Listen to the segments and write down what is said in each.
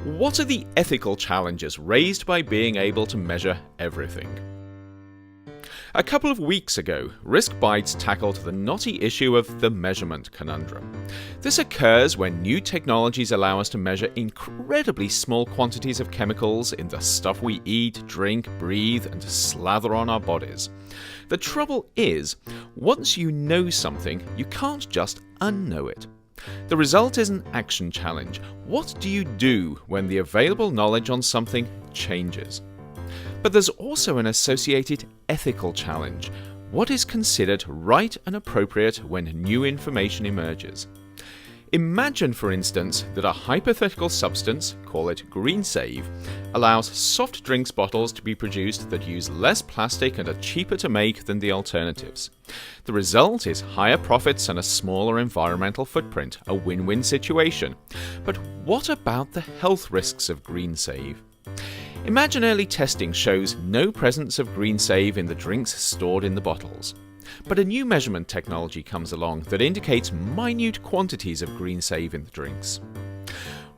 What are the ethical challenges raised by being able to measure everything? A couple of weeks ago, RiskBytes tackled the knotty issue of the measurement conundrum. This occurs when new technologies allow us to measure incredibly small quantities of chemicals in the stuff we eat, drink, breathe, and slather on our bodies. The trouble is, once you know something, you can't just unknow it. The result is an action challenge. What do you do when the available knowledge on something changes? But there's also an associated ethical challenge. What is considered right and appropriate when new information emerges? Imagine, for instance, that a hypothetical substance, call it GreenSave, allows soft drinks bottles to be produced that use less plastic and are cheaper to make than the alternatives. The result is higher profits and a smaller environmental footprint, a win-win situation. But what about the health risks of GreenSave? Imagine early testing shows no presence of GreenSave in the drinks stored in the bottles. But a new measurement technology comes along that indicates minute quantities of GreenSave in the drinks.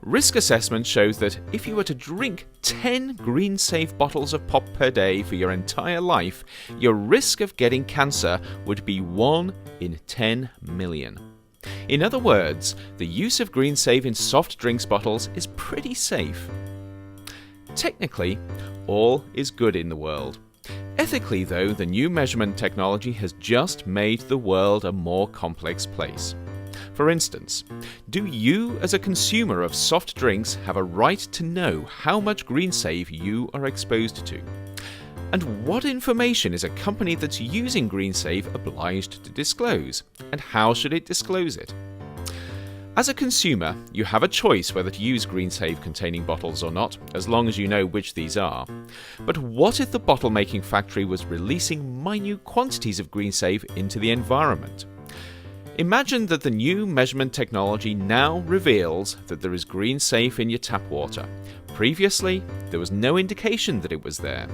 Risk assessment shows that if you were to drink 10 GreenSave bottles of pop per day for your entire life, your risk of getting cancer would be 1 in 10 million. In other words, the use of GreenSave in soft drinks bottles is pretty safe. Technically, all is good in the world. Ethically, though, the new measurement technology has just made the world a more complex place. For instance, do you, as a consumer of soft drinks, have a right to know how much GreenSave you are exposed to? And what information is a company that's using GreenSave obliged to disclose? And how should it disclose it? As a consumer, you have a choice whether to use GreenSave containing bottles or not, as long as you know which these are. But what if the bottle making factory was releasing minute quantities of GreenSave into the environment? Imagine that the new measurement technology now reveals that there is GreenSave in your tap water. Previously, there was no indication that it was there.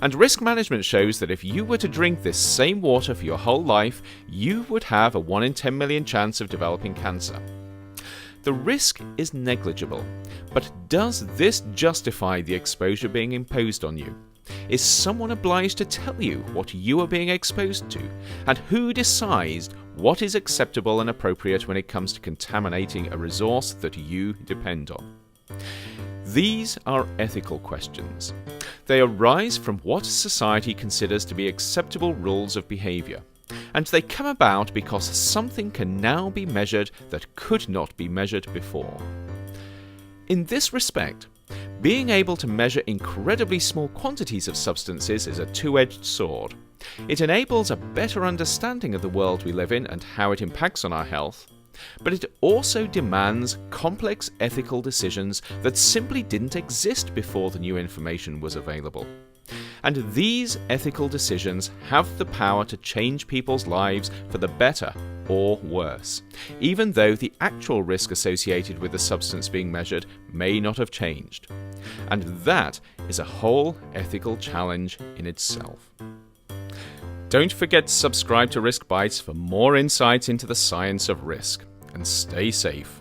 And risk management shows that if you were to drink this same water for your whole life, you would have a 1 in 10 million chance of developing cancer. The risk is negligible, but does this justify the exposure being imposed on you? Is someone obliged to tell you what you are being exposed to? And who decides what is acceptable and appropriate when it comes to contaminating a resource that you depend on? These are ethical questions. They arise from what society considers to be acceptable rules of behaviour. And they come about because something can now be measured that could not be measured before. In this respect, being able to measure incredibly small quantities of substances is a two-edged sword. It enables a better understanding of the world we live in and how it impacts on our health, but it also demands complex ethical decisions that simply didn't exist before the new information was available. And these ethical decisions have the power to change people's lives for the better or worse, even though the actual risk associated with the substance being measured may not have changed. And that is a whole ethical challenge in itself. Don't forget to subscribe to RiskBytes for more insights into the science of risk, and stay safe.